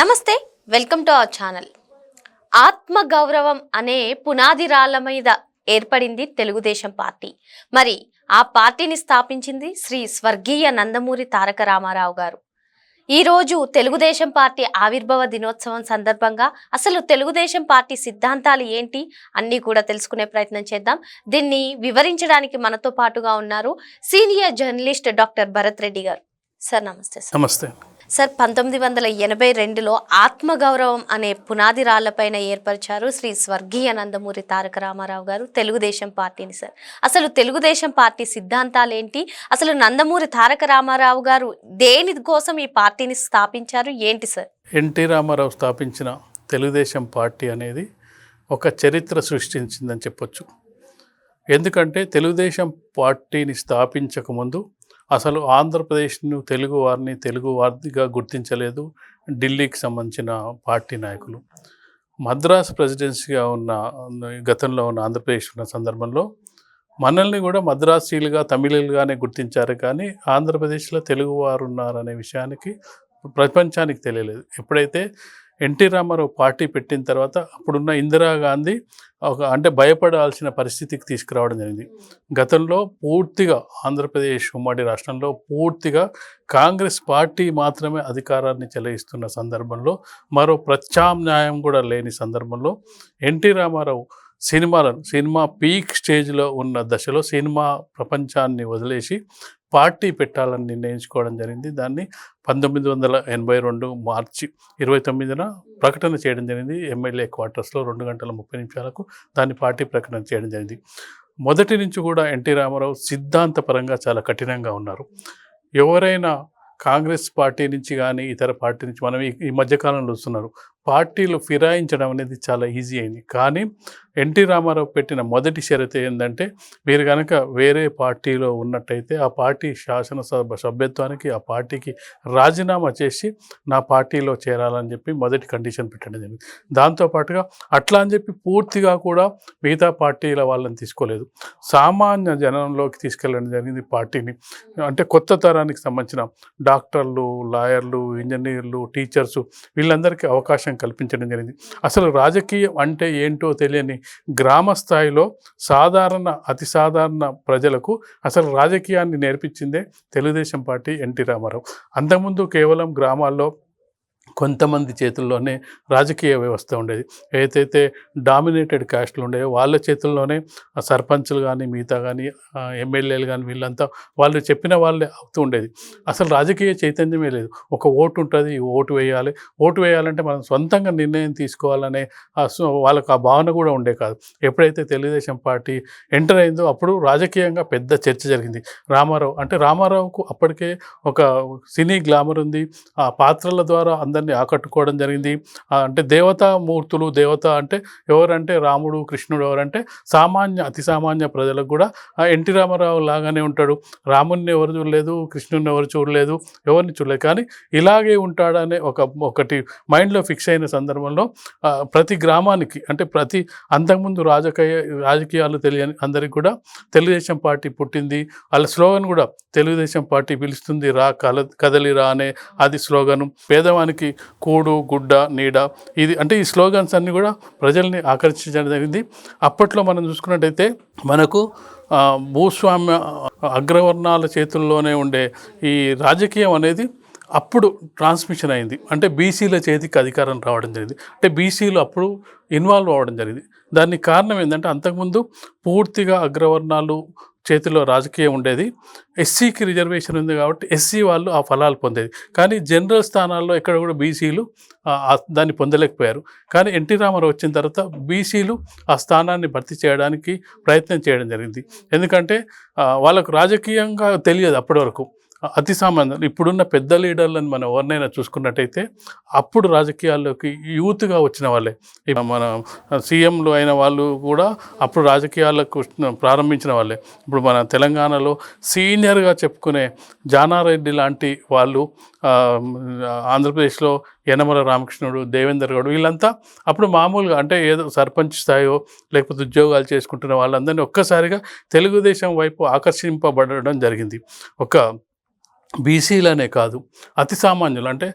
నమస్తే, welcome to our channel. ఆత్మ గౌరవం అనే పునాది రాళ్ల మీద ఏర్పడింది తెలుగుదేశం పార్టీ. మరి ఆ పార్టీని స్థాపించింది శ్రీ స్వర్గీయ నందమూరి తారక రామారావు గారు. ఈరోజు తెలుగుదేశం పార్టీ ఆవిర్భావ దినోత్సవం సందర్భంగా అసలు తెలుగుదేశం పార్టీ సిద్ధాంతాలు ఏంటి అన్నీ కూడా తెలుసుకునే ప్రయత్నం చేద్దాం. దీన్ని వివరించడానికి మనతో పాటుగా ఉన్నారు senior journalist doctor Bharat Reddy గారు. సార్ నమస్తే. నమస్తే సార్, 1982లో ఆత్మగౌరవం అనే పునాది రాళ్లపైన ఏర్పరిచారు శ్రీ స్వర్గీయ నందమూరి తారక రామారావు గారు తెలుగుదేశం పార్టీని. సార్, అసలు తెలుగుదేశం పార్టీ సిద్ధాంతాలు ఏంటి? అసలు నందమూరి తారక రామారావు గారు దేని కోసం ఈ పార్టీని స్థాపించారు ఏంటి సార్? ఎన్టీ రామారావు స్థాపించిన తెలుగుదేశం పార్టీ అనేది ఒక చరిత్ర సృష్టించిందని చెప్పొచ్చు. ఎందుకంటే తెలుగుదేశం పార్టీని స్థాపించకముందు అసలు ఆంధ్రప్రదేశ్ను తెలుగు వారిగా గుర్తించలేదు ఢిల్లీకి సంబంధించిన పార్టీ నాయకులు. మద్రాసు ప్రెసిడెన్సీగా ఉన్న గతంలో ఉన్న ఆంధ్రప్రదేశ్ ఉన్న సందర్భంలో మనల్ని కూడా మద్రాసీలుగా తమిళులుగానే గుర్తించారు, కానీ ఆంధ్రప్రదేశ్లో తెలుగువారు ఉన్నారనే విషయానికి ప్రపంచానికి తెలియలేదు. ఎప్పుడైతే ఎన్టీ రామారావు పార్టీ పెట్టిన తర్వాత అప్పుడున్న ఇందిరాగాంధీ అంటే భయపడాల్సిన పరిస్థితికి తీసుకురావడం జరిగింది. గతంలో పూర్తిగా ఆంధ్రప్రదేశ్ ఉమ్మడి రాష్ట్రంలో పూర్తిగా కాంగ్రెస్ పార్టీ మాత్రమే అధికారాన్ని చెలాయిస్తున్న సందర్భంలో, మరో ప్రత్యామ్నాయం కూడా లేని సందర్భంలో ఎన్టీ రామారావు సినిమా పీక్ స్టేజ్లో ఉన్న దశలో సినిమా ప్రపంచాన్ని వదిలేసి పార్టీ పెట్టాలని నిర్ణయించుకోవడం జరిగింది. దాన్ని 1982 మార్చి 29న ప్రకటన చేయడం జరిగింది. ఎమ్మెల్యే క్వార్టర్స్లో 2 గంటల 30 నిమిషాలకు దాన్ని పార్టీ ప్రకటన చేయడం జరిగింది. మొదటి నుంచి కూడా ఎన్టీ రామారావు సిద్ధాంతపరంగా చాలా కఠినంగా ఉన్నారు. ఎవరైనా కాంగ్రెస్ పార్టీ నుంచి కానీ ఇతర పార్టీ నుంచి మనం ఈ మధ్యకాలంలో చూస్తున్నారు, పార్టీలు ఫిరాయించడం అనేది చాలా ఈజీ అయింది. కానీ ఎన్టీ రామారావు పెట్టిన మొదటి షరతు ఏంటంటే, మీరు కనుక వేరే పార్టీలో ఉన్నట్టయితే ఆ పార్టీ శాసనసభ సభ్యత్వానికి ఆ పార్టీకి రాజీనామా చేసి నా పార్టీలో చేరాలని చెప్పి మొదటి కండిషన్ పెట్టడం జరిగింది. దాంతోపాటుగా అట్లా అని చెప్పి పూర్తిగా కూడా మిగతా పార్టీల వాళ్ళని తీసుకోలేదు, సామాన్య జనంలోకి తీసుకెళ్ళడం జరిగింది పార్టీని. అంటే కొత్త తరానికి సంబంధించిన డాక్టర్లు, లాయర్లు, ఇంజనీర్లు, టీచర్సు వీళ్ళందరికీ అవకాశం కల్పించడం జరిగింది. అసలు రాజకీయం అంటే ఏంటో తెలియని గ్రామ స్థాయిలో అతి సాధారణ ప్రజలకు అసలు రాజకీయాన్ని నేర్పించిందే తెలుగుదేశం పార్టీ, ఎన్టీ రామారావు. అంతకుముందు కేవలం గ్రామాల్లో కొంతమంది చేతుల్లోనే రాజకీయ వ్యవస్థ ఉండేది. ఏదైతే డామినేటెడ్ క్యాస్ట్లు ఉండేవో వాళ్ళ చేతుల్లోనే సర్పంచులు కానీ మిగతా కానీ ఎమ్మెల్యేలు కానీ వీళ్ళంతా వాళ్ళు చెప్పిన వాళ్ళే అవుతూ ఉండేది. అసలు రాజకీయ చైతన్యమే లేదు. ఒక ఓటు ఉంటుంది, ఓటు వేయాలంటే మనం సొంతంగా నిర్ణయం తీసుకోవాలనే వాళ్ళకు ఆ భావన కూడా ఉండే కాదు. ఎప్పుడైతే తెలుగుదేశం పార్టీ ఎంటర్ అయిందో అప్పుడు రాజకీయంగా పెద్ద చర్చ జరిగింది. రామారావుకు అప్పటికే ఒక సినీ గ్లామర్ ఉంది, ఆ పాత్రల ద్వారా అందరినీ ఆకట్టుకోవడం జరిగింది. అంటే దేవతామూర్తులు, అంటే ఎవరంటే రాముడు, కృష్ణుడు ఎవరంటే అతి సామాన్య ప్రజలకు కూడా ఎన్టీ రామారావు లాగానే ఉంటాడు. రాముడిని ఎవరు చూడలేదు, కృష్ణుడిని ఎవరు చూడలేదు, ఎవరిని చూడలేదు, కానీ ఇలాగే ఉంటాడనే ఒకటి మైండ్లో ఫిక్స్ అయిన సందర్భంలో ప్రతి గ్రామానికి అంటే అంతకుముందు రాజకీయాలు తెలియని అందరికి కూడా తెలుగుదేశం పార్టీ పుట్టింది. వాళ్ళ స్లోగన్ కూడా తెలుగుదేశం పార్టీ పిలుస్తుంది రా కదలిరా అనే అది స్లోగను. పేదవానికి కూడు, గుడ్డ, నీడ, ఇది అంటే ఈ స్లోగన్స్ అన్నీ కూడా ప్రజల్ని ఆకర్షించడం జరిగింది. అప్పట్లో మనం చూసుకున్నట్టయితే మనకు భూస్వామ్య అగ్రవర్ణాల చేతుల్లోనే ఉండే ఈ రాజకీయం అనేది అప్పుడు ట్రాన్స్మిషన్ అయింది. అంటే బీసీల చేతికి అధికారం రావడం జరిగింది. అంటే బీసీలు అప్పుడు ఇన్వాల్వ్ అవ్వడం జరిగింది. దానికి కారణం ఏంటంటే అంతకుముందు పూర్తిగా అగ్రవర్ణాలు చేతిలో రాజకీయం ఉండేది. ఎస్సీకి రిజర్వేషన్ ఉంది కాబట్టి ఎస్సీ వాళ్ళు ఆ ఫలాలు పొందేది, కానీ జనరల్ స్థానాల్లో ఎక్కడ కూడా బీసీలు దాన్ని పొందలేకపోయారు. కానీ ఎన్టీ రామారావు వచ్చిన తర్వాత బీసీలు ఆ స్థానాన్ని భర్తీ చేయడానికి ప్రయత్నం చేయడం జరిగింది. ఎందుకంటే వాళ్ళకు రాజకీయంగా తెలియదు అప్పటి వరకు. అతి సామాన్యం ఇప్పుడున్న పెద్ద లీడర్లను మనం ఎవరినైనా చూసుకున్నట్టయితే అప్పుడు రాజకీయాల్లోకి యూత్గా వచ్చిన వాళ్ళే. మన సీఎంలు అయిన వాళ్ళు కూడా అప్పుడు రాజకీయాలకు ప్రారంభించిన వాళ్ళే. ఇప్పుడు మన తెలంగాణలో సీనియర్గా చెప్పుకునే జానారెడ్డి లాంటి వాళ్ళు, ఆంధ్రప్రదేశ్లో యనమల రామకృష్ణుడు, దేవేందర్ గౌడ్ వీళ్ళంతా అప్పుడు మామూలుగా అంటే ఏదో సర్పంచ్ స్థాయో లేకపోతే ఉద్యోగాలు చేసుకుంటున్న వాళ్ళందరినీ ఒక్కసారిగా తెలుగుదేశం వైపు ఆకర్షింపబడడం జరిగింది. ఒక బీసీలనే కాదు, అతి సామాన్యులు అంటే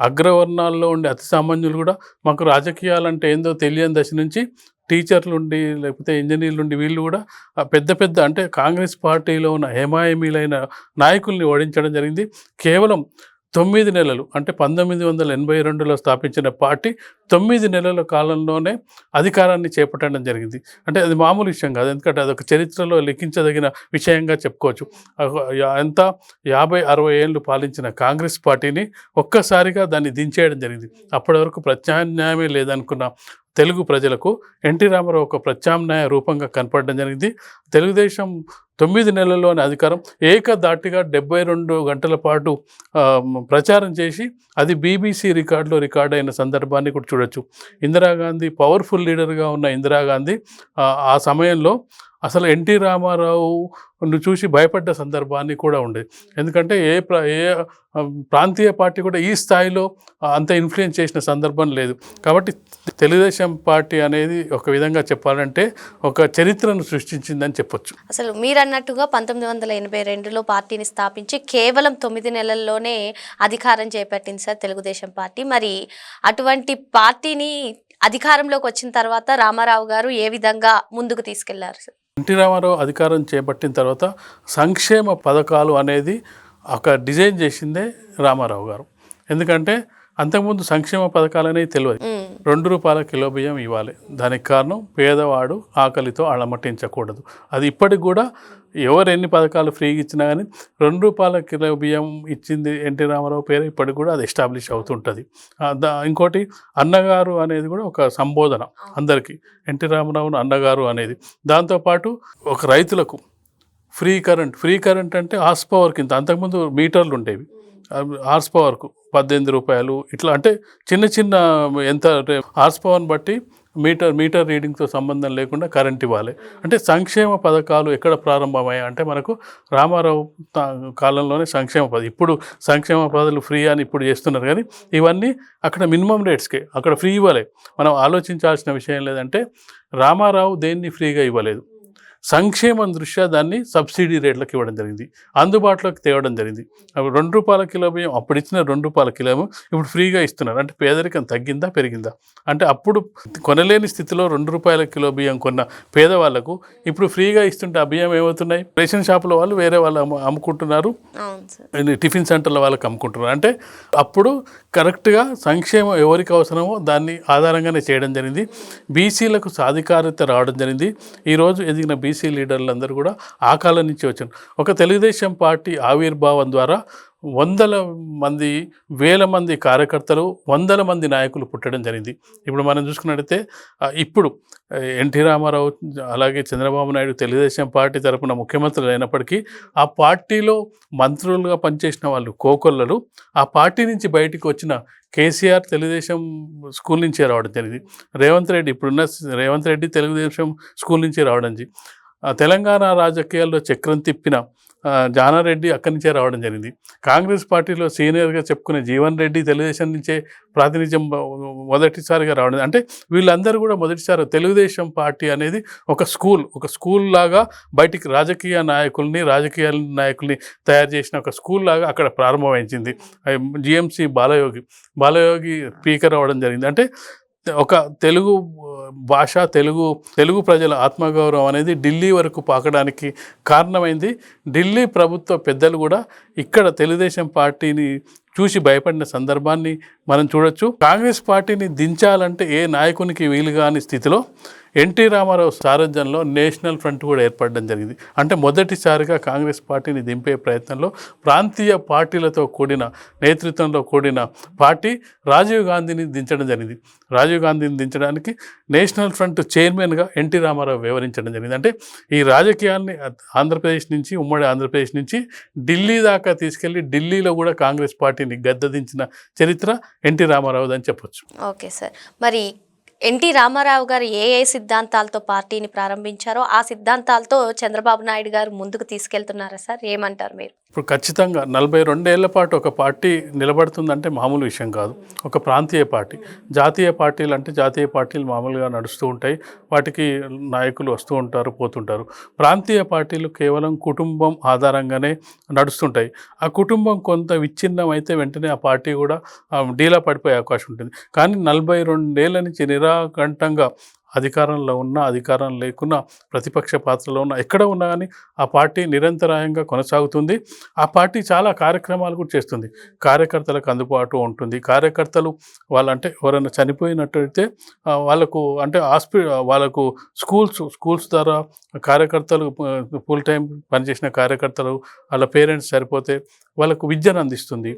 అగ్రవర్ణాల్లో ఉండే అతి సామాన్యులు కూడా మాకు రాజకీయాలంటే ఏందో తెలియని దశ నుంచి టీచర్లు ఉండి లేకపోతే ఇంజనీర్లు ఉండి వీళ్ళు కూడా పెద్ద పెద్ద అంటే కాంగ్రెస్ పార్టీలో ఉన్న హేమాయమీలైన నాయకుల్ని ఓడించడం జరిగింది. కేవలం 9 నెలలు అంటే 1982లో స్థాపించిన పార్టీ 9 నెలల కాలంలోనే అధికారాన్ని చేపట్టడం జరిగింది. అంటే అది మామూలు విషయం కాదు, ఎందుకంటే అదొక చరిత్రలో లెక్కించదగిన విషయంగా చెప్పుకోవచ్చు. ఎంత 50-60 ఏళ్ళు పాలించిన కాంగ్రెస్ పార్టీని ఒక్కసారిగా దాన్ని దించేయడం జరిగింది. అప్పటి వరకు ప్రత్యామ్నాయమే లేదనుకున్న తెలుగు ప్రజలకు ఎన్టీ రామారావు ఒక ప్రత్యామ్నాయ రూపంగా కనపడడం జరిగింది. తెలుగుదేశం 9 నెలల్లోని అధికారం ఏకధాటిగా 72 గంటల పాటు ప్రచారం చేసి అది BBC రికార్డులో రికార్డ్ అయిన సందర్భాన్ని కూడా చూడొచ్చు. ఇందిరాగాంధీ పవర్ఫుల్ లీడర్గా ఉన్న ఇందిరాగాంధీ ఆ సమయంలో అసలు ఎన్టీ రామారావును చూసి భయపడ్డ సందర్భాన్ని కూడా ఉండేది. ఎందుకంటే ఏ ప్రాంతీయ పార్టీ కూడా ఈ స్థాయిలో అంత ఇన్ఫ్లుయెన్స్ చేసిన సందర్భం లేదు. కాబట్టి తెలుగుదేశం పార్టీ అనేది ఒక విధంగా చెప్పాలంటే ఒక చరిత్రను సృష్టించిందని చెప్పొచ్చు. అసలు మీరు అన్నట్టుగా 1982లో పార్టీని స్థాపించి కేవలం 9 నెలల్లోనే అధికారం చేపట్టింది సార్ తెలుగుదేశం పార్టీ. మరి అటువంటి పార్టీని అధికారంలోకి వచ్చిన తర్వాత రామారావు గారు ఏ విధంగా ముందుకు తీసుకెళ్లారు సార్? ఎన్టీ రామారావు అధికారం చేపట్టిన తర్వాత సంక్షేమ పథకాలు అనేది ఒక డిజైన్ చేసిందే రామారావు గారు. ఎందుకంటే అంతకుముందు సంక్షేమ పథకాలు అనేవి తెలియదు. 2 రూపాయల కిలో బియ్యం ఇవ్వాలి, దానికి కారణం పేదవాడు ఆకలితో అలమటించకూడదు. అది ఇప్పటికి కూడా ఎవరు ఎన్ని పథకాలు ఫ్రీగా ఇచ్చినా కానీ 2 రూపాయల కిలో బియ్యం ఇచ్చింది ఎన్టీ రామారావు పేరు ఇప్పటికి కూడా అది ఎస్టాబ్లిష్ అవుతుంటుంది. ఇంకోటి అన్నగారు అనేది కూడా ఒక సంబోధన అందరికీ, ఎన్టీ రామారావును అన్నగారు అనేది. దాంతోపాటు ఒక రైతులకు ఫ్రీ కరెంట్ అంటే హార్స్ పవర్ కింద, అంతకుముందు మీటర్లు ఉండేవి, హార్స్ పవర్కు 18 రూపాయలు ఇట్లా, అంటే చిన్న చిన్న ఎంత హార్స్ పవర్ని బట్టి మీటర్ రీడింగ్తో సంబంధం లేకుండా కరెంట్ ఇవ్వాలి. అంటే సంక్షేమ పథకాలు ఎక్కడ ప్రారంభమయ్యాయి అంటే మనకు రామారావు కాలంలోనే సంక్షేమ పథకం. ఇప్పుడు సంక్షేమ పథకాలు ఫ్రీ అని ఇప్పుడు చేస్తున్నారు, కానీ ఇవన్నీ అక్కడ మినిమం రేట్స్కే, అక్కడ ఫ్రీ ఇవ్వలే. మనం ఆలోచించాల్సిన విషయం లేదంటే రామారావు దేన్ని ఫ్రీగా ఇవ్వలేదు, సంక్షేమం దృష్ట్యా దాన్ని సబ్సిడీ రేట్లకు ఇవ్వడం జరిగింది, అందుబాటులోకి తేవడం జరిగింది. 2 రూపాయల కిలో బియ్యం అప్పుడు ఇచ్చిన 2 రూపాయల కిలో ఇప్పుడు ఫ్రీగా ఇస్తున్నారు. అంటే పేదరికం తగ్గిందా పెరిగిందా? అంటే అప్పుడు కొనలేని స్థితిలో 2 రూపాయల కిలో బియ్యం కొన్న పేదవాళ్లకు ఇప్పుడు ఫ్రీగా ఇస్తుంటే ఆ బియ్యం ఏమవుతున్నాయి, రేషన్ షాపుల వాళ్ళు వేరే వాళ్ళు అమ్ముకుంటున్నారు, టిఫిన్ సెంటర్ల వాళ్ళకి అమ్ముకుంటున్నారు. అంటే అప్పుడు కరెక్ట్గా సంక్షేమం ఎవరికి అవసరమో దాన్ని ఆధారంగానే చేయడం జరిగింది. బీసీలకు సాధికారత రావడం జరిగింది. ఈరోజు ఎదిగిన బీసీ లీడర్లందరూ కూడా ఆ కాలం నుంచి వచ్చారు. ఒక తెలుగుదేశం పార్టీ ఆవిర్భావం ద్వారా 100 మంది 1000 మంది కార్యకర్తలు 100 మంది నాయకులు పుట్టడం జరిగింది. ఇప్పుడు మనం చూసుకున్నట్టయితే ఇప్పుడు ఎన్టీ రామారావు అలాగే చంద్రబాబు నాయుడు తెలుగుదేశం పార్టీ తరపున ముఖ్యమంత్రులు అయినప్పటికీ ఆ పార్టీలో మంత్రులుగా పనిచేసిన వాళ్ళు కోకొల్లలు, ఆ పార్టీ నుంచి బయటికి వచ్చిన కేసీఆర్ తెలుగుదేశం స్కూల్ నుంచే రావడం జరిగింది. ఇప్పుడున్న రేవంత్ రెడ్డి తెలుగుదేశం స్కూల్ నుంచి రావడం జరిగింది. తెలంగాణ రాజకీయాల్లో చక్రం తిప్పిన జానారెడ్డి అక్కడి నుంచే రావడం జరిగింది. కాంగ్రెస్ పార్టీలో సీనియర్గా చెప్పుకునే జీవన్ రెడ్డి తెలుగుదేశం నుంచే ప్రాతినిధ్యం మొదటిసారిగా రావడం. అంటే వీళ్ళందరూ కూడా మొదటిసారి తెలుగుదేశం పార్టీ అనేది ఒక స్కూల్ లాగా బయటికి రాజకీయ నాయకుల్ని తయారు చేసిన ఒక స్కూల్ లాగా అక్కడ ప్రారంభమైంది. జిఎంసి బాలయోగి స్పీకర్ అవ్వడం జరిగింది. అంటే ఒక తెలుగు భాష, తెలుగు ప్రజల ఆత్మగౌరవం అనేది ఢిల్లీ వరకు పాకడానికి కారణమైంది. ఢిల్లీ ప్రభుత్వ పెద్దలు కూడా ఇక్కడ తెలుగుదేశం పార్టీని చూసి భయపడిన సందర్భాన్ని మనం చూడొచ్చు. కాంగ్రెస్ పార్టీని దించాలంటే ఏ నాయకునికి వీలు కాని స్థితిలో ఎన్టీ రామారావు సారథ్యంలో నేషనల్ ఫ్రంట్ కూడా ఏర్పడడం జరిగింది. అంటే మొదటిసారిగా కాంగ్రెస్ పార్టీని దింపే ప్రయత్నంలో ప్రాంతీయ పార్టీలతో కూడిన నేతృత్వంలో కూడిన పార్టీ రాజీవ్ గాంధీని దించడం జరిగింది. రాజీవ్ గాంధీని దించడానికి నేషనల్ ఫ్రంట్ చైర్మన్గా ఎన్టీ రామారావు వివరించడం జరిగింది. అంటే ఈ రాజకీయాన్ని ఉమ్మడి ఆంధ్రప్రదేశ్ నుంచి ఢిల్లీ దాకా తీసుకెళ్లి ఢిల్లీలో కూడా కాంగ్రెస్ పార్టీని గద్దదించిన చరిత్ర ఎన్టీ రామారావు అని చెప్పొచ్చు. ఓకే సార్, మరి ఎన్టీ రామారావు గారు ఏ సిద్ధాంతాలతో పార్టీని ప్రారంభించారో ఆ సిద్ధాంతాలతో చంద్రబాబు నాయుడు గారు ముందుకు తీసుకెళ్తున్నారా సార్? ఏమంటారు మీరు? ఇప్పుడు ఖచ్చితంగా 42 ఏళ్ల పాటు ఒక పార్టీ నిలబడుతుందంటే మామూలు విషయం కాదు. ఒక ప్రాంతీయ పార్టీ, జాతీయ పార్టీలు అంటే జాతీయ పార్టీలు మామూలుగా నడుస్తూ ఉంటాయి, వాటికి నాయకులు వస్తూ ఉంటారు పోతుంటారు. ప్రాంతీయ పార్టీలు కేవలం కుటుంబం ఆధారంగానే నడుస్తుంటాయి. ఆ కుటుంబం కొంత విచ్ఛిన్నం అయితే వెంటనే ఆ పార్టీ కూడా డీలా పడిపోయే అవకాశం ఉంటుంది. కానీ 42 ఏళ్ల నుంచి నిరాకంఠంగా అధికారంలో ఉన్నా అధికారం లేకున్నా ప్రతిపక్ష పాత్రలో ఉన్న ఎక్కడ ఉన్నా కానీ ఆ పార్టీ నిరంతరాయంగా కొనసాగుతుంది. ఆ పార్టీ చాలా కార్యక్రమాలు కూడా చేస్తుంది. కార్యకర్తలకు అందుబాటు ఉంటుంది. కార్యకర్తలు వాళ్ళంటే ఎవరైనా చనిపోయినట్టయితే వాళ్ళకు అంటే వాళ్ళకు స్కూల్స్ ద్వారా కార్యకర్తలు ఫుల్ టైం పనిచేసిన కార్యకర్తలు వాళ్ళ పేరెంట్స్ సరిపోతే వాళ్ళకు విద్యను అందిస్తుంది.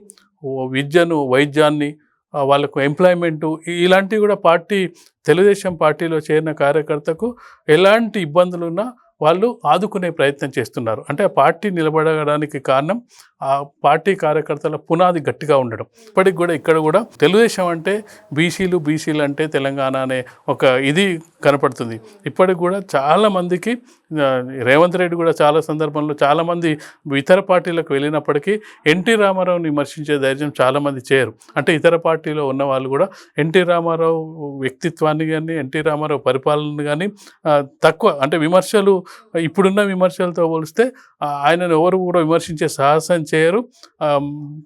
విద్యను, వైద్యాన్ని, వాళ్ళకు ఎంప్లాయ్మెంటు, ఇలాంటివి కూడా పార్టీ తెలుగుదేశం పార్టీలో చేరిన కార్యకర్తకు ఎలాంటి ఇబ్బందులున్నా వాళ్ళు ఆదుకునే ప్రయత్నం చేస్తున్నారు. అంటే ఆ పార్టీ నిలబడడానికి కారణం ఆ పార్టీ కార్యకర్తల పునాది గట్టిగా ఉండడం. ఇప్పటికి కూడా ఇక్కడ కూడా తెలుగుదేశం అంటే బీసీలు అంటే తెలంగాణ అనే ఒక ఇది కనపడుతుంది. ఇప్పటికి కూడా చాలామందికి రేవంత్ రెడ్డి కూడా చాలా సందర్భంలో చాలామంది ఇతర పార్టీలకు వెళ్ళినప్పటికీ ఎన్టీ రామారావుని విమర్శించే ధైర్యం చాలామంది చేయరు. అంటే ఇతర పార్టీలో ఉన్న వాళ్ళు కూడా ఎన్టీ రామారావు వ్యక్తిత్వాన్ని కానీ ఎన్టీ రామారావు పరిపాలన కానీ తక్కువ, అంటే విమర్శలు ఇప్పుడున్న విమర్శలతో పోలిస్తే ఆయనను ఎవరు కూడా విమర్శించే సాహసం చేయరు.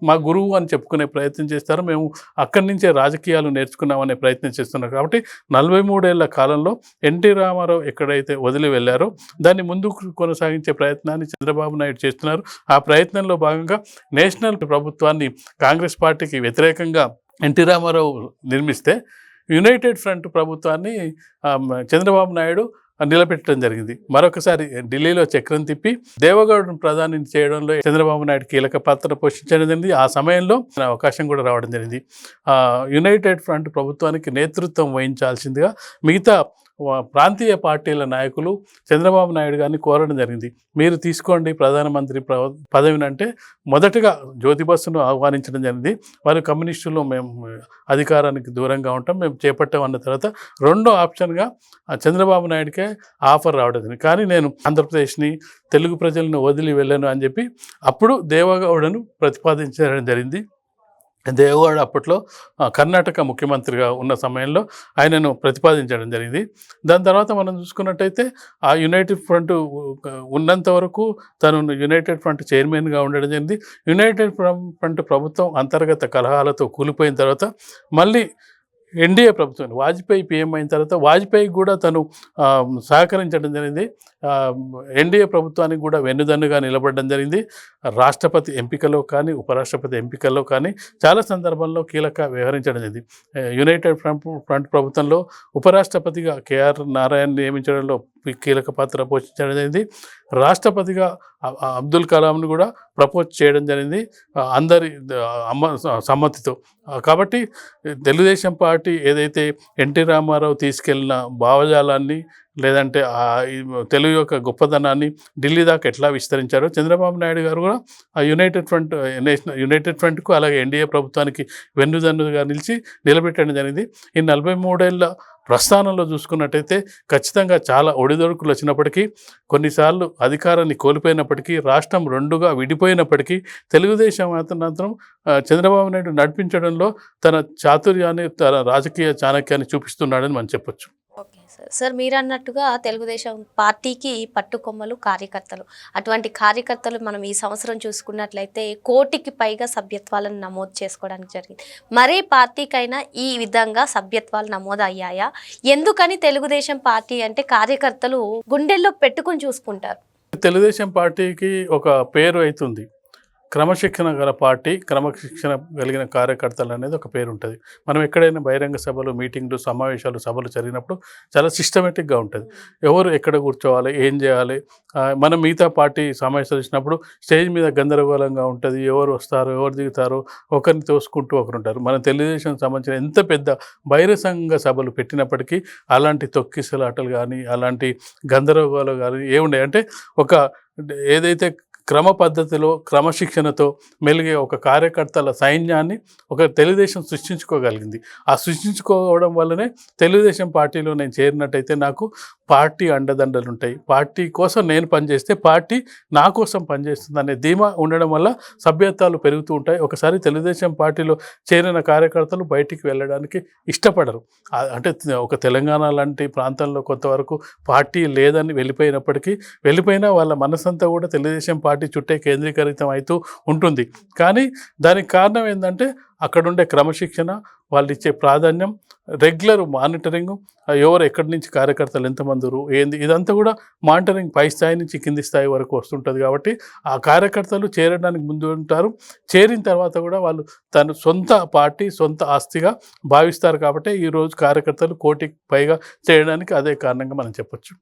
మా గురువు అని చెప్పుకునే ప్రయత్నం చేస్తారు. మేము అక్కడి నుంచే రాజకీయాలు నేర్చుకున్నామనే ప్రయత్నం చేస్తున్నారు. కాబట్టి 43 ఏళ్ల కాలంలో ఎన్టీ రామారావు ఎక్కడైతే వదిలి వెళ్ళారో దాన్ని ముందుకు కొనసాగించే ప్రయత్నాన్ని చంద్రబాబు నాయుడు చేస్తున్నారు. ఆ ప్రయత్నంలో భాగంగా నేషనల్ ప్రభుత్వాన్ని కాంగ్రెస్ పార్టీకి వ్యతిరేకంగా ఎన్టీ రామారావు నిర్మిస్తే యునైటెడ్ ఫ్రంట్ ప్రభుత్వాన్ని చంద్రబాబు నాయుడు నిలబెట్టడం జరిగింది. మరొకసారి ఢిల్లీలో చక్రం తిప్పి దేవగౌడను ప్రధాని చేయడంలో చంద్రబాబు నాయుడు కీలక పాత్ర పోషించడం జరిగింది. ఆ సమయంలో అవకాశం కూడా రావడం జరిగింది. యునైటెడ్ ఫ్రంట్ ప్రభుత్వానికి నేతృత్వం వహించాల్సిందిగా మిగతా ప్రాంతీయ పార్టీల నాయకులు చంద్రబాబు నాయుడు గారిని కోరడం జరిగింది. మీరు తీసుకోండి ప్రధానమంత్రి పదవిని అంటే మొదటగా జ్యోతి బస్సును ఆహ్వానించడం జరిగింది. వారు కమ్యూనిస్టులు మేము అధికారానికి దూరంగా ఉంటాం, మేము చేపట్టామన్న తర్వాత రెండో ఆప్షన్గా చంద్రబాబు నాయుడికే ఆఫర్ రావడం జరిగింది. కానీ నేను ఆంధ్రప్రదేశ్ని, తెలుగు ప్రజలను వదిలి వెళ్ళను అని చెప్పి అప్పుడు దేవగౌడను ప్రతిపాదించడం జరిగింది. దేవగౌడ అప్పట్లో కర్ణాటక ముఖ్యమంత్రిగా ఉన్న సమయంలో ఆయనను ప్రతిపాదించడం జరిగింది. దాని తర్వాత మనం చూసుకున్నట్టయితే ఆ యునైటెడ్ ఫ్రంట్ ఉన్నంత వరకు తను యునైటెడ్ ఫ్రంట్ చైర్మన్గా ఉండడం జరిగింది. యునైటెడ్ ఫ్రంట్ ప్రభుత్వం అంతర్గత కలహాలతో కూలిపోయిన తర్వాత మళ్ళీ ఎన్డీఏ ప్రభుత్వం వాజ్పేయి పీఎం అయిన తర్వాత వాజ్పేయికి కూడా తను సహకరించడం జరిగింది. ఎన్డీఏ ప్రభుత్వానికి కూడా వెన్నుదన్నుగా నిలబడడం జరిగింది. రాష్ట్రపతి ఎంపికలో కానీ ఉపరాష్ట్రపతి ఎంపికల్లో కానీ చాలా సందర్భాల్లో కీలక వ్యవహరించడం జరిగింది. యునైటెడ్ ఫ్రంట్ ప్రభుత్వంలో ఉపరాష్ట్రపతిగా కేఆర్ నారాయణ నియమించడంలో కీలక పాత్ర పోషించడం జరిగింది. రాష్ట్రపతిగా అబ్దుల్ కలాంను కూడా ప్రపోజ్ చేయడం జరిగింది అందరి సమ్మతితో. కాబట్టి తెలుగుదేశం పార్టీ ఏదైతే ఎన్టీ రామారావు తీసుకెళ్లిన భావజాలాన్ని లేదంటే తెలుగు యొక్క గొప్పతనాన్ని ఢిల్లీ దాకా ఎట్లా విస్తరించారో చంద్రబాబు నాయుడు గారు కూడా ఆ యునైటెడ్ ఫ్రంట్కు అలాగే ఎన్డీఏ ప్రభుత్వానికి వెన్నుదన్నుగా నిలబెట్టడం జరిగింది. ఈ 43 ఏళ్ల ప్రస్థానంలో చూసుకున్నట్టయితే ఖచ్చితంగా చాలా ఒడిదొడుకులు వచ్చినప్పటికీ, కొన్నిసార్లు అధికారాన్ని కోల్పోయినప్పటికీ, రాష్ట్రం రెండుగా విడిపోయినప్పటికీ తెలుగుదేశం మాత్రం చంద్రబాబు నాయుడు నడిపించడంలో తన చాతుర్యాన్ని, తన రాజకీయ చాణక్యాన్ని చూపిస్తున్నాడని మనం చెప్పొచ్చు. ఓకే సార్, మీరు అన్నట్టుగా తెలుగుదేశం పార్టీకి పట్టుకొమ్మలు కార్యకర్తలు. అటువంటి కార్యకర్తలు మనం ఈ సంవత్సరం చూసుకున్నట్లయితే 1 కోటికి పైగా సభ్యత్వాలను నమోదు చేసుకోవడానికి జరిగింది. మరే పార్టీకైనా ఈ విధంగా సభ్యత్వాలు నమోదు అయ్యాయా? ఎందుకని తెలుగుదేశం పార్టీ అంటే కార్యకర్తలు గుండెల్లో పెట్టుకుని చూసుకుంటారు? తెలుగుదేశం పార్టీకి ఒక పేరు అవుతుంది, క్రమశిక్షణ గల పార్టీ, క్రమశిక్షణ కలిగిన కార్యకర్తలు అనేది ఒక పేరు ఉంటుంది. మనం ఎక్కడైనా బహిరంగ సభలు, మీటింగ్లు, సమావేశాలు, సభలు జరిగినప్పుడు చాలా సిస్టమేటిక్గా ఉంటుంది. ఎవరు ఎక్కడ కూర్చోవాలి, ఏం చేయాలి. మనం మిగతా పార్టీ సమావేశాలు వచ్చినప్పుడు స్టేజ్ మీద గందరగోళంగా ఉంటుంది. ఎవరు వస్తారు, ఎవరు దిగుతారు, ఒకరిని తోసుకుంటూ ఒకరు ఉంటారు. మన తెలుగుదేశం సంబంధించిన ఎంత పెద్ద బహిరంగ సభలు పెట్టినప్పటికీ అలాంటి తొక్కిసలాటలు కానీ, అలాంటి గందరగోళాలు కానీ ఏముండే అంటే ఒక ఏదైతే క్రమ పద్ధతిలో క్రమశిక్షణతో మెలిగే ఒక కార్యకర్తల సైన్యాన్ని ఒక తెలుగుదేశం సృష్టించుకోగలిగింది. ఆ సృష్టించుకోవడం వల్లనే తెలుగుదేశం పార్టీలో నేను చేరినట్టయితే నాకు పార్టీ అండదండలు ఉంటాయి, పార్టీ కోసం నేను పనిచేస్తే పార్టీ నా కోసం పనిచేస్తుంది అనే ధీమా ఉండడం వల్ల సభ్యత్వాలు పెరుగుతూ ఉంటాయి. ఒకసారి తెలుగుదేశం పార్టీలో చేరిన కార్యకర్తలు బయటికి వెళ్ళడానికి ఇష్టపడరు. అంటే ఒక తెలంగాణ లాంటి ప్రాంతంలో కొంతవరకు పార్టీ లేదని వెళ్ళిపోయినా వాళ్ళ మనసంతా కూడా తెలుగుదేశం పార్టీ చుట్టే కేంద్రీకరితం అవుతూ ఉంటుంది. కానీ దానికి కారణం ఏంటంటే అక్కడుండే క్రమశిక్షణ, వాళ్ళు ఇచ్చే ప్రాధాన్యం, రెగ్యులర్ మానిటరింగ్, ఎవరు ఎక్కడి నుంచి కార్యకర్తలు ఎంతమంది ఏంది ఇదంతా కూడా మానిటరింగ్ పై స్థాయి నుంచి కింది స్థాయి వరకు వస్తుంటుంది. కాబట్టి ఆ కార్యకర్తలు చేరడానికి ముందు ఉంటారు. చేరిన తర్వాత కూడా వాళ్ళు తన సొంత పార్టీ సొంత ఆస్తిగా భావిస్తారు. కాబట్టి ఈరోజు కార్యకర్తలు కోటికి పైగా చేయడానికి అదే కారణంగా మనం చెప్పొచ్చు.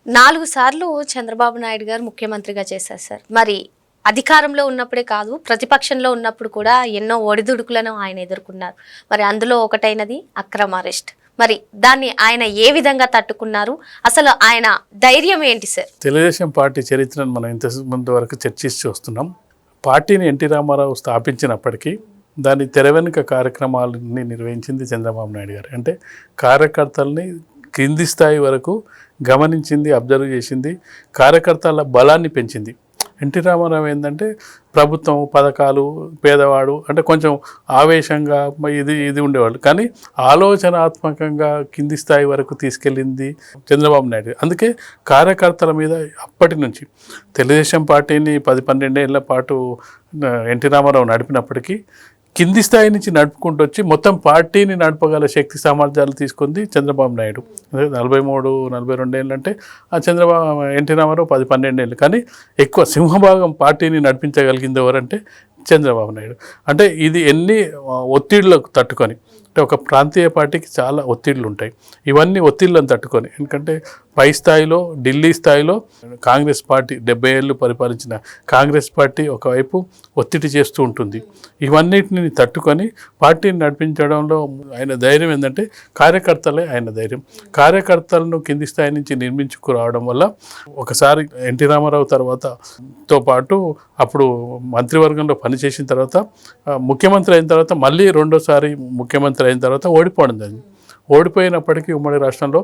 4 సార్లు చంద్రబాబు నాయుడు గారు ముఖ్యమంత్రిగా చేశారు సార్. మరి అధికారంలో ఉన్నప్పుడే కాదు, ప్రతిపక్షంలో ఉన్నప్పుడు కూడా ఎన్నో ఒడిదుడుకులను ఆయన ఎదుర్కొన్నారు. మరి అందులో ఒకటైనది అక్రమ అరెస్ట్. మరి దాన్ని ఆయన ఏ విధంగా తట్టుకున్నారు? అసలు ఆయన ధైర్యం ఏంటి సార్? తెలుగుదేశం పార్టీ చరిత్రను మనం ఇంత ముందు వరకు చర్చిస్తూ వస్తున్నాం. పార్టీని ఎన్టీ రామారావు స్థాపించినప్పటికీ దాని తెర వెనుక కార్యక్రమాలని నిర్వహించింది చంద్రబాబు నాయుడు గారు. అంటే కార్యకర్తల్ని కింది స్థాయి వరకు గమనించింది, అబ్జర్వ్ చేసింది, కార్యకర్తల బలాన్ని పెంచింది. ఎన్టీ రామారావు ఏంటంటే ప్రభుత్వం పథకాలు పేదవాడు అంటే కొంచెం ఆవేశంగా ఇది ఉండేవాళ్ళు. కానీ ఆలోచనాత్మకంగా కింది స్థాయి వరకు తీసుకెళ్ళింది చంద్రబాబు నాయుడు. అందుకే కార్యకర్తల మీద అప్పటి నుంచి తెలుగుదేశం పార్టీని 10-12 ఏళ్ల పాటు ఎన్టీ రామారావు నడిపినప్పటికీ కింది స్థాయి నుంచి నడుపుకుంటూ వచ్చి మొత్తం పార్టీని నడపగల శక్తి సామర్థ్యాలు తీసుకుంది చంద్రబాబు నాయుడు. 43-42 ఏళ్ళు అంటే ఎన్టీ రామారావు 10-12 ఏళ్ళు. కానీ ఎక్కువ సింహభాగం పార్టీని నడిపించగలిగింది ఎవరంటే చంద్రబాబు నాయుడు. అంటే ఇది ఎన్ని ఒత్తిళ్లకు తట్టుకొని, అంటే ఒక ప్రాంతీయ పార్టీకి చాలా ఒత్తిళ్లు ఉంటాయి. ఇవన్నీ ఒత్తిళ్లను తట్టుకొని, ఎందుకంటే పై స్థాయిలో ఢిల్లీ స్థాయిలో కాంగ్రెస్ పార్టీ 70 ఏళ్ళు పరిపాలించిన కాంగ్రెస్ పార్టీ ఒకవైపు ఒత్తిడి చేస్తూ ఉంటుంది. ఇవన్నిటిని తట్టుకొని పార్టీని నడిపించడంలో ఆయన ధైర్యం ఏంటంటే కార్యకర్తలే ఆయన ధైర్యం. కార్యకర్తలను కింది స్థాయి నుంచి నిర్మించుకురావడం వల్ల ఒకసారి ఎన్టీ రామారావు తర్వాతతో పాటు అప్పుడు మంత్రివర్గంలో పనిచేసిన తర్వాత ముఖ్యమంత్రి అయిన తర్వాత మళ్ళీ రెండోసారి ముఖ్యమంత్రి అయిన తర్వాత ఓడిపోవడం జరిగింది. ఓడిపోయినప్పటికీ ఉమ్మడి రాష్ట్రంలో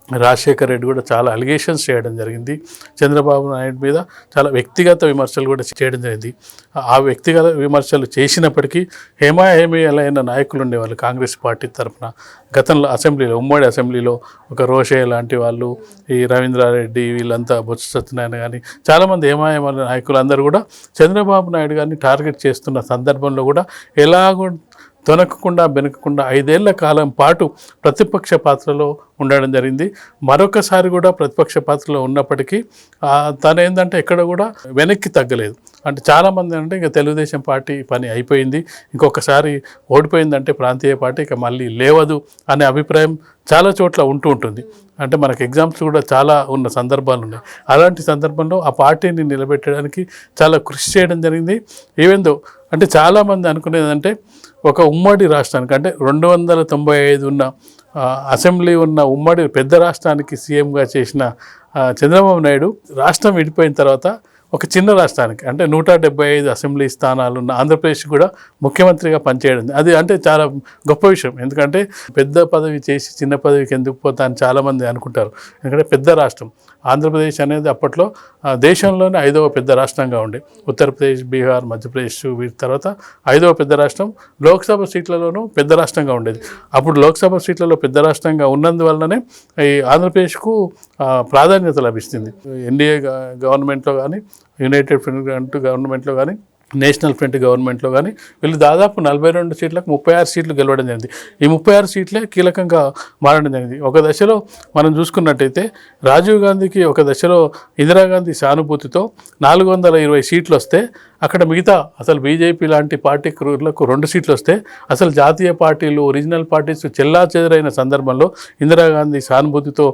రాజశేఖర రెడ్డి కూడా చాలా అలిగేషన్స్ చేయడం జరిగింది. చంద్రబాబు నాయుడు మీద చాలా వ్యక్తిగత విమర్శలు కూడా చేయడం జరిగింది. ఆ వ్యక్తిగత విమర్శలు చేసినప్పటికీ హేమీలైన నాయకులు ఉండేవాళ్ళు కాంగ్రెస్ పార్టీ తరఫున. గతంలో అసెంబ్లీలో, ఉమ్మడి అసెంబ్లీలో ఒక రోషయ్య లాంటి వాళ్ళు, ఈ రవీంద్రారెడ్డి, వీళ్ళంతా బొత్స సత్యనారాయణ కానీ చాలామంది హేమాయమైన నాయకులు అందరూ కూడా చంద్రబాబు నాయుడు గారిని టార్గెట్ చేస్తున్న సందర్భంలో కూడా ఎలాగో తొనకకుండా బెనకకుండా 5 ఏళ్ల కాలం పాటు ప్రతిపక్ష పాత్రలో ఉండడం జరిగింది. మరొకసారి కూడా ప్రతిపక్ష పాత్రలో ఉన్నప్పటికీ తను ఏంటంటే ఎక్కడ కూడా వెనక్కి తగ్గలేదు. అంటే చాలామంది అంటే ఇక తెలుగుదేశం పార్టీ పని అయిపోయింది, ఇంకొకసారి ఓడిపోయిందంటే ప్రాంతీయ పార్టీ ఇక మళ్ళీ లేవదు అనే అభిప్రాయం చాలా చోట్ల ఉంటుంది. అంటే మనకు ఎగ్జామ్స్ కూడా చాలా ఉన్న సందర్భాలు ఉన్నాయి. అలాంటి సందర్భంలో ఆ పార్టీని నిలబెట్టడానికి చాలా కృషి చేయడం జరిగింది. ఈవెందో అంటే చాలామంది అనుకునేదంటే ఒక ఉమ్మడి రాష్ట్రానికి, అంటే 295 ఉన్న అసెంబ్లీ ఉన్న ఉమ్మడి పెద్ద రాష్ట్రానికి సీఎంగా చేసిన చంద్రబాబు నాయుడు రాష్ట్రం విడిపోయిన తర్వాత ఒక చిన్న రాష్ట్రానికి, అంటే 175 అసెంబ్లీ స్థానాలు ఉన్న ఆంధ్రప్రదేశ్ కూడా ముఖ్యమంత్రిగా పనిచేయడం అది అంటే చాలా గొప్ప విషయం. ఎందుకంటే పెద్ద పదవి చేసి చిన్న పదవికి ఎందుకు పోతా అని చాలామంది అనుకుంటారు. ఎందుకంటే పెద్ద రాష్ట్రం ఆంధ్రప్రదేశ్ అనేది అప్పట్లో దేశంలోనే 5వ పెద్ద రాష్ట్రంగా ఉండే. ఉత్తరప్రదేశ్, బీహార్, మధ్యప్రదేశ్ వీటి తర్వాత 5వ పెద్ద రాష్ట్రం. లోక్సభ సీట్లలోనూ పెద్ద రాష్ట్రంగా ఉండేది. అప్పుడు లోక్సభ సీట్లలో పెద్ద రాష్ట్రంగా ఉన్నందువల్లనే ఈ ఆంధ్రప్రదేశ్కు ప్రాధాన్యత లభిస్తుంది. ఎన్డీఏ గవర్నమెంట్లో కానీ, యునైటెడ్ ఫ్రంట్ గవర్నమెంట్లో కానీ, నేషనల్ ఫ్రంట్ గవర్నమెంట్లో కానీ వీళ్ళు దాదాపు 42 సీట్లకు 36 సీట్లు గెలవడం జరిగింది. ఈ 36 సీట్లే కీలకంగా మారడం జరిగింది. ఒక దశలో మనం చూసుకున్నట్టయితే రాజీవ్ గాంధీకి ఒక దశలో ఇందిరాగాంధీ సానుభూతితో 420 సీట్లు వస్తే అక్కడ మిగతా అసలు బీజేపీ లాంటి పార్టీలకు 2 సీట్లు వస్తే అసలు జాతీయ పార్టీలు, ఒరిజినల్ పార్టీస్ చెల్లాచెదరైన సందర్భంలో ఇందిరాగాంధీ సానుభూతితో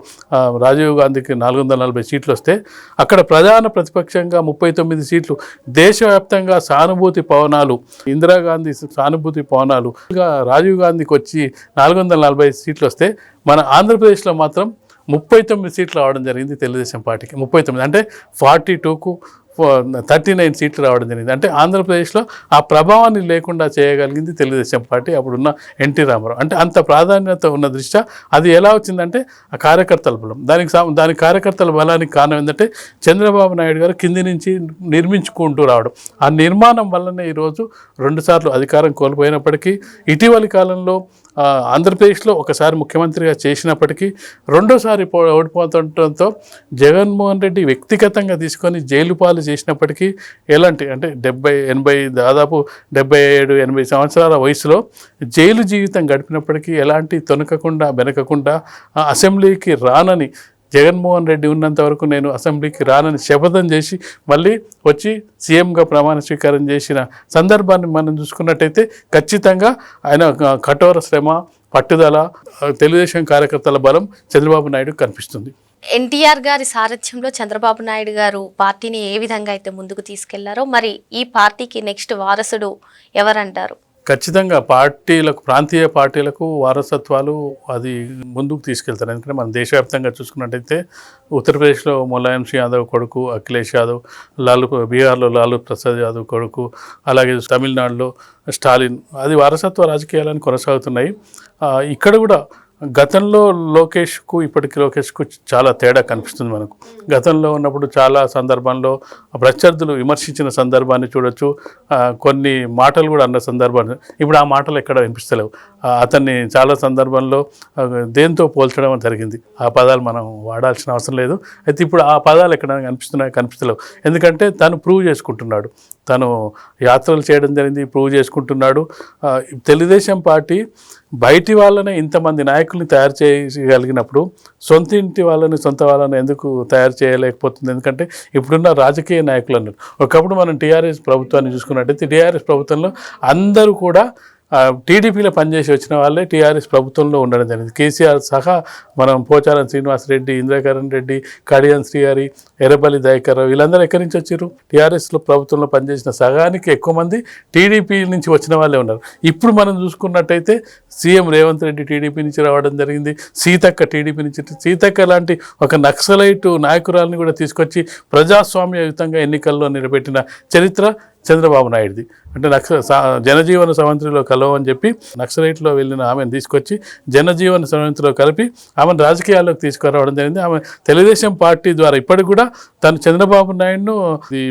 రాజీవ్ గాంధీకి 440 సీట్లు వస్తే అక్కడ ప్రధాన ప్రతిపక్షంగా 39 సీట్లు, దేశవ్యాప్తంగా సానుభూతి పవనాలు, ఇందిరాగాంధీ సానుభూతి పవనాలు రాజీవ్ గాంధీకి వచ్చి 440 సీట్లు వస్తే మన ఆంధ్రప్రదేశ్లో మాత్రం 39 సీట్లు రావడం జరిగింది తెలుగుదేశం పార్టీకి. 39 అంటే 42కు 39 సీట్లు రావడం జరిగింది. అంటే ఆంధ్రప్రదేశ్లో ఆ ప్రభావాన్ని లేకుండా చేయగలిగింది తెలుగుదేశం పార్టీ, అప్పుడున్న ఎన్టీ రామారావు. అంటే అంత ప్రాధాన్యత ఉన్న దృష్ట్యా అది ఎలా వచ్చిందంటే ఆ కార్యకర్తల బలం. దాని కార్యకర్తల బలానికి కారణం ఏంటంటే చంద్రబాబు నాయుడు గారు కింది నుంచి నిర్మించుకుంటూ రావడం. ఆ నిర్మాణం వల్లనే ఈరోజు 2 సార్లు అధికారం కోల్పోయినప్పటికీ, ఇటీవలి కాలంలో ఆంధ్రప్రదేశ్లో ఒకసారి ముఖ్యమంత్రిగా చేసినప్పటికీ రెండోసారి ఓడిపోతుండటంతో జగన్మోహన్ రెడ్డి వ్యక్తిగతంగా తీసుకొని జైలు పాలు చేసినప్పటికీ ఎలాంటి అంటే 70-80 దాదాపు 77-80 సంవత్సరాల వయసులో జైలు జీవితం గడిపినప్పటికీ ఎలాంటి తొనకకుండా బెనకకుండా అసెంబ్లీకి రానని, జగన్మోహన్ రెడ్డి ఉన్నంత వరకు నేను అసెంబ్లీకి రానని శపథం చేసి మళ్ళీ వచ్చి సీఎంగా ప్రమాణ స్వీకారం చేసిన సందర్భాన్ని మనం చూసుకున్నట్టయితే ఖచ్చితంగా ఆయన కఠోర శ్రమ, పట్టుదల, తెలుగుదేశం కార్యకర్తల బలం చంద్రబాబు నాయుడు కనిపిస్తుంది. ఎన్టీఆర్ గారి సారథ్యంలో చంద్రబాబు నాయుడు గారు పార్టీని ఏ విధంగా అయితే ముందుకు తీసుకెళ్లారో, మరి ఈ పార్టీకి నెక్స్ట్ వారసుడు ఎవరంటారు? ఖచ్చితంగా పార్టీలకు, ప్రాంతీయ పార్టీలకు వారసత్వాలు అది ముందుకు తీసుకెళ్తారు. ఎందుకంటే మనం దేశవ్యాప్తంగా చూసుకున్నట్టయితే ఉత్తరప్రదేశ్లో ములాయం సింగ్ యాదవ్ కొడుకు అఖిలేష్ యాదవ్, బీహార్లో లాలూ ప్రసాద్ యాదవ్ కొడుకు, అలాగే తమిళనాడులో స్టాలిన్, అది వారసత్వ రాజకీయాలను కొనసాగుతున్నాయి. ఇక్కడ కూడా గతంలో లోకేష్కు ఇప్పటికి లోకేష్కు చాలా తేడా కనిపిస్తుంది మనకు. గతంలో ఉన్నప్పుడు చాలా సందర్భంలో ప్రత్యర్థులు విమర్శించిన సందర్భాన్ని చూడొచ్చు, కొన్ని మాటలు కూడా అన్న సందర్భాన్ని. ఇప్పుడు ఆ మాటలు ఎక్కడ వినిపిస్తలేవు. అతన్ని చాలా సందర్భంలో దేంతో పోల్చడం జరిగింది. ఆ పదాలు మనం వాడాల్సిన అవసరం లేదు. అయితే ఇప్పుడు ఆ పదాలు ఎక్కడ కనిపిస్తలేవు. ఎందుకంటే తను ప్రూవ్ చేసుకుంటున్నాడు, తను యాత్రలు చేయడం జరిగింది, ప్రూవ్ చేసుకుంటున్నాడు. తెలుగుదేశం పార్టీ బయటి వాళ్ళని ఇంతమంది నాయకుల్ని తయారు చేయగలిగినప్పుడు సొంత ఇంటి వాళ్ళని, సొంత వాళ్ళని ఎందుకు తయారు చేయలేకపోతుంది? ఎందుకంటే ఇప్పుడున్న రాజకీయ నాయకులు అన్నారు. ఒకప్పుడు మనం టీఆర్ఎస్ ప్రభుత్వాన్ని చూసుకున్నట్టయితే టీఆర్ఎస్ ప్రభుత్వంలో అందరూ కూడా టీడీపీలో పనిచేసి వచ్చిన వాళ్ళే టీఆర్ఎస్ ప్రభుత్వంలో ఉండడం జరిగింది. కేసీఆర్ సహా మనం పోచారం శ్రీనివాసరెడ్డి, ఇంద్రకరణ్ రెడ్డి, కడియం శ్రీహరి, ఎర్రబల్లి దయాకర్ రావు, వీళ్ళందరూ ఎక్కడి నుంచి వచ్చారు? టీఆర్ఎస్లో ప్రభుత్వంలో పనిచేసిన సగానికి ఎక్కువ మంది టీడీపీ నుంచి వచ్చిన వాళ్ళే ఉన్నారు. ఇప్పుడు మనం చూసుకున్నట్టయితే సీఎం రేవంత్ రెడ్డి టీడీపీ నుంచి రావడం జరిగింది, సీతక్క టీడీపీ నుంచి. సీతక్క లాంటి ఒక నక్సలైట్ నాయకురాలని కూడా తీసుకొచ్చి ప్రజాస్వామ్యయుతంగా ఎన్నికల్లో నిలబెట్టిన చరిత్ర చంద్రబాబు నాయుడుది. అంటే జనజీవన సవంతిలో కలవని చెప్పి నక్సలైట్లో వెళ్ళిన ఆమెను తీసుకొచ్చి జనజీవన సవంతిలో కలిపి ఆమెను రాజకీయాల్లోకి తీసుకురావడం జరిగింది. ఆమె తెలుగుదేశం పార్టీ ద్వారా ఇప్పటికి కూడా తను చంద్రబాబు నాయుడును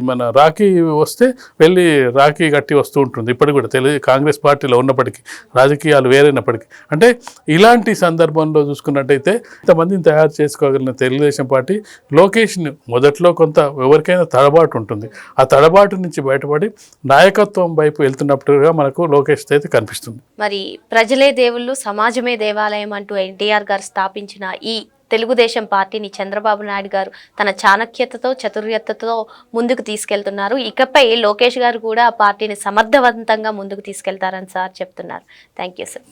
మన రాఖీ వస్తే వెళ్ళి రాఖీ కట్టి వస్తూ ఉంటుంది. ఇప్పటికి కూడా కాంగ్రెస్ పార్టీలో ఉన్నప్పటికీ, రాజకీయాలు వేరైనప్పటికీ. అంటే ఇలాంటి సందర్భంలో చూసుకున్నట్టయితే ఇంతమందిని తయారు చేసుకోగలిగిన తెలుగుదేశం పార్టీ లోకేష్ని మొదట్లో కొంత ఎవరికైనా తడబాటు ఉంటుంది. ఆ తడబాటు నుంచి బయటపడి నాయకత్వం వైపు వెళ్తున్నట్టుగా మనకు లోకేష్ అయితే కనిపిస్తుంది. మరి ప్రజలే దేవుళ్ళు, సమాజమే దేవాలయం అంటూ ఎన్టీఆర్ గారు స్థాపించిన ఈ తెలుగుదేశం పార్టీని చంద్రబాబు నాయుడు గారు తన చాణక్యతతో, చతుర్యతతో ముందుకు తీసుకెళ్తున్నారు. ఇకపై లోకేష్ గారు కూడా ఆ పార్టీని సమర్థవంతంగా ముందుకు తీసుకెళ్తారని సార్ చెప్తున్నారు. Thank you sir.